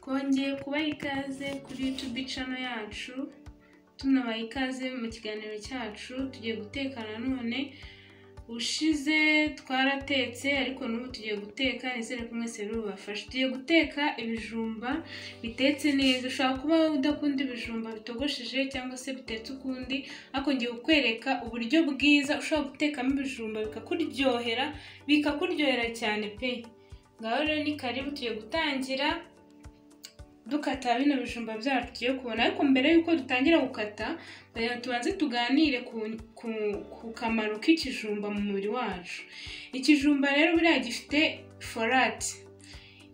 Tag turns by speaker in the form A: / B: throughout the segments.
A: Twongeye kubaha ikaze kuri YouTube channel yacu, tunabaha ikaze mu kiganiro cyacu. Tugiye guteka nanone. Ushize twaratetse ariko n'ubu tugiye guteka, nizere ko mwese rubafasha. Tugiye guteka ibijumba bitetse neza. Ushobora kuba udakunda ibijumba bitogosheje cyangwa se bitetse ukundi, ariko ngiye kukwereka uburyo bwiza ushobora gutekamo ibijumba bikakuryohera cyane pe. Ngaho rero ni karibu, tugiye gutangira dukata bino bijumba byacu tugiye kubona. Ariko mbere yuko dutangira gukata, tubanze tuganire ku kamaro k'ikijumba mu mubiri wacu. Ikijumba rero buriya gifite folate.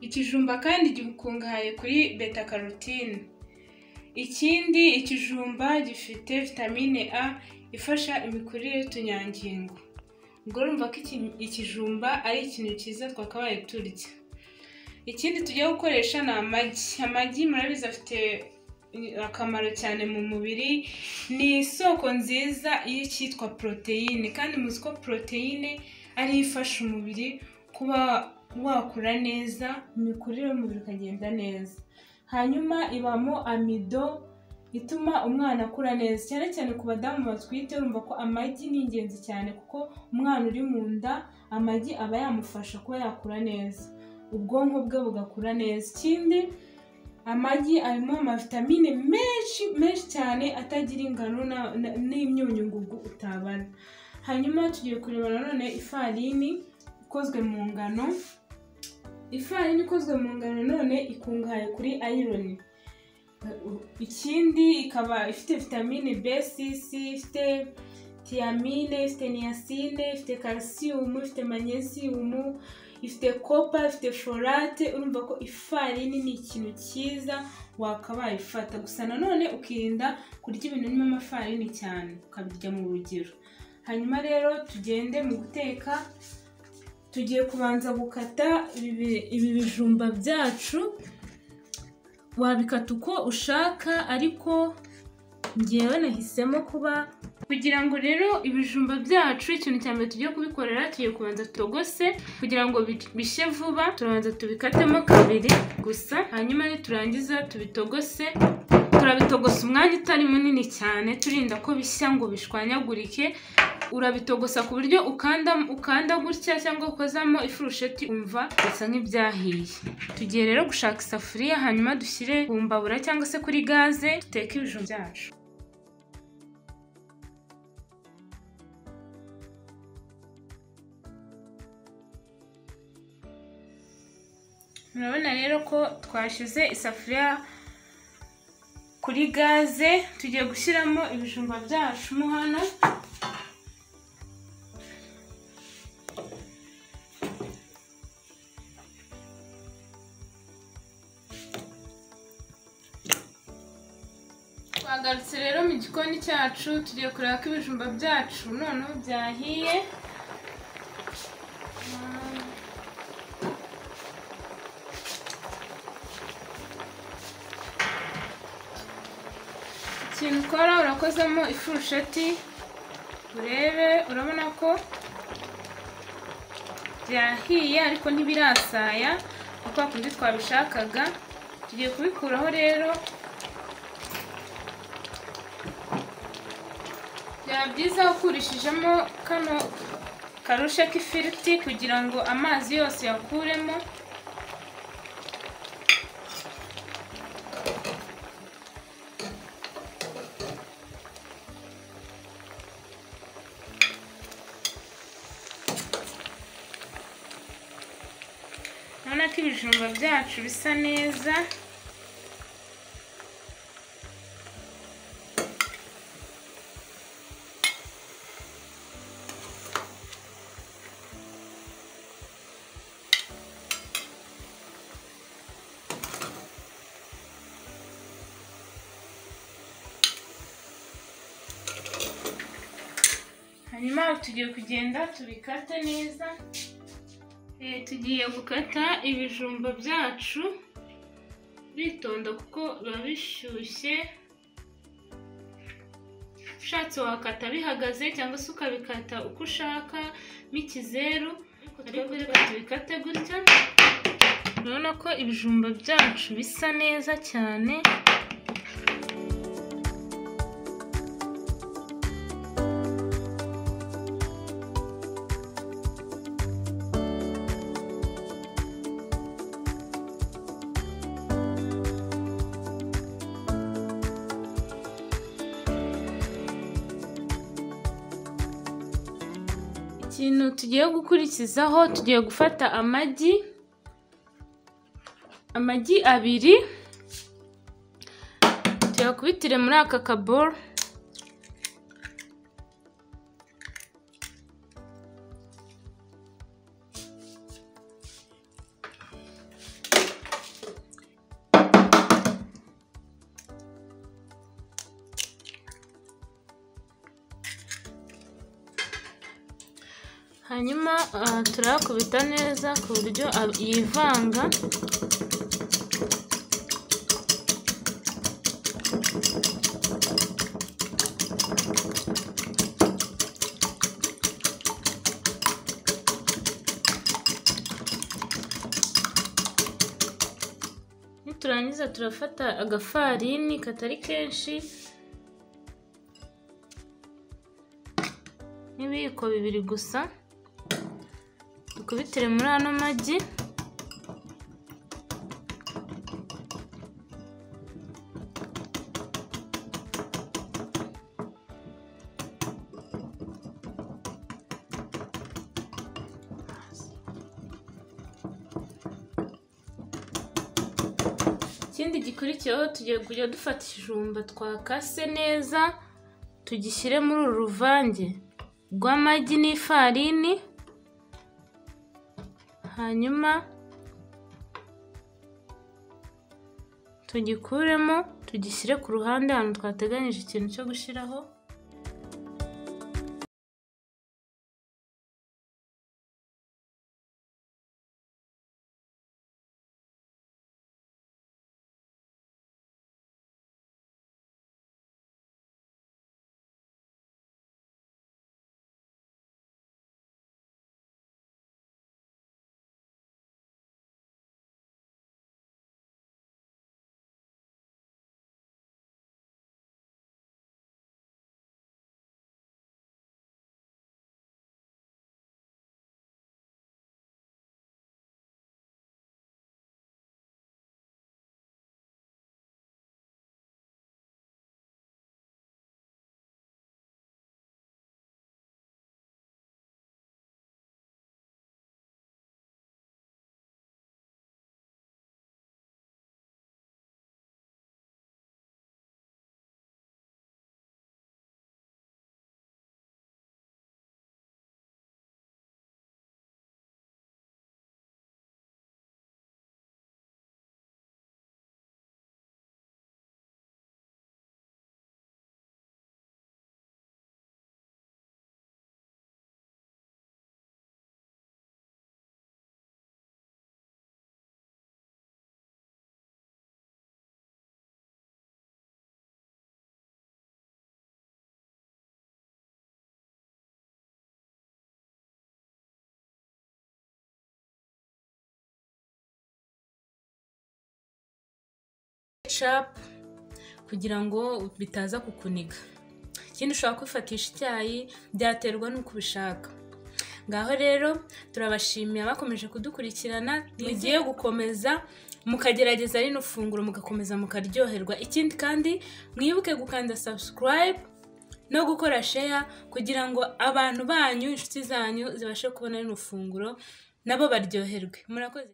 A: Ikijumba kandi gikungahaye kuri beta carotine. Ikindi, ikijumba gifite vitamine A ifasha imikurire y'utunyangingo. Ubwo urumva ko ikijumba ari ikintu cyiza twakabaye turya. Ikindi tugiye gukoresha ni amagi. Amagi murabizi afite akamaro cyane mu mubiri. Ni isoko nziza y'icyitwa proteine, kandi muzi ko proteine ari ifasha umubiri kuba wakura neza, imikurire y'umubiri ikagenda neza. Hanyuma ibamo amido ituma umwana akura neza, cyane cyane ku badamu batwite. Urumva ko amagi ni ingenzi cyane, kuko umwana uri mu nda amagi aba yamufasha kuba yakura neza, ubwonko bwe bugakura neza. Ikindi, amagi arimo amavitamine menshi cyane atagira ingano n'imyunyungugu utabara. Hanyuma tugiye kureba nanone ifarini ikozwe mu ngano. Ifarini ikozwe mu ngano none ikungahaye kuri iron. Ikindi, ikaba ifite vitamine B6, ifite thiamine, ifite niacine, ifite calcium, ifite magnesium, ifite copper, ifite folate. Urumva ko ifarini ni ikintu cyiza wakabaye ifata. Gusa nanone ukirinda kurya ibintu birimo amafarini cyane, ukabirya mu rugero. Hanyuma rero tugende mu guteka. Tugiye kubanza gukata ibi bijumba byacu. Wabikata uko ushaka, ariko ngewe nahisemo kugira ngo rero ibijumba byacu, ikintu cya mbere tugiye kubikorera, tugiye kubanza tutogose kugira ngo bishye vuba. Turabanza tubikatemo kabiri gusa, hanyuma niturangiza tubitogose. Turabitogosa umwanya utari munini cyane, turinda ko bishya ngo bishwanyagurike. Urabitogosa ku buryo ukanda gutya cyangwa ukozamo ifurusheti umva bisa nk'ibyahiye. Tugiye rero gushaka isafuriya, hanyuma dushyire ku mbabura cyangwa se kuri gaze, duteke ibijumba byacu. Murabona rero ko twashyize isafuriya kuri gaze. Tugiye gushyiramo ibijumba byacu mo hano. Twagarutse rero mu gikoni cyacu, tugiye kureba ko ibijumba byacu noneho byahiye. Ikintu ukora, urakozamo ifurusheti urebe. Urabona ko byahiye ariko ntibirasaya uko kundi twabishakaga. Tugiye kubikuraho rero. Byaba byiza ukurishijemo kano karushe k'ifiriti kugira ngo amazi yose yakuremo. Urabona ko ibijumba byacu bisa neza. Hanyuma tugiye kugenda tubikate neza. Tugiye gukata ibijumba byacu bitonda kuko biba bishyushye. Ushatse wakata bihagaze cyangwa se ukabikata uko ushaka, mikizeru. Ariko reka tubikate gutya. urabona ko ibijumba byacu bisa neza cyane. Ikintu tugiye gukurikizaho, tugiye gufata amagi 2 tuyakubitire muri aka kaboro. Hanyuma turakubita neza ku buryo yivanga. Niturangiza turafata agafarini katari kenshi n'ibiyiko 2 gusa, dukubitire muri ano magi. Ikindi gikurikiyeho, tugiye kujya dufata ikijumba twakase neza tugishyire muri uru ruvange rw'amagi n'ifarini, hanyuma tugikuremo tugishyire ku ruhande ahantu twateganyije ikintu cyo gushyiraho. Kugira ngo bitaza kukuniga. Ikindi ushobora kwifatisha icyayi, byaterwa n'uko ubishaka. Ngaho rero turabashimiye abakomeje kudukurikirana, mugiye gukomeza mukagerageza rino funguro mugakomeza mukaryoherwa. Ikindi kandi mwibuke gukanda subscribe no gukora share kugira ngo abantu banyu, inshuti zanyu zibashe kubona rino funguro nabo baryoherwe. Murakoze.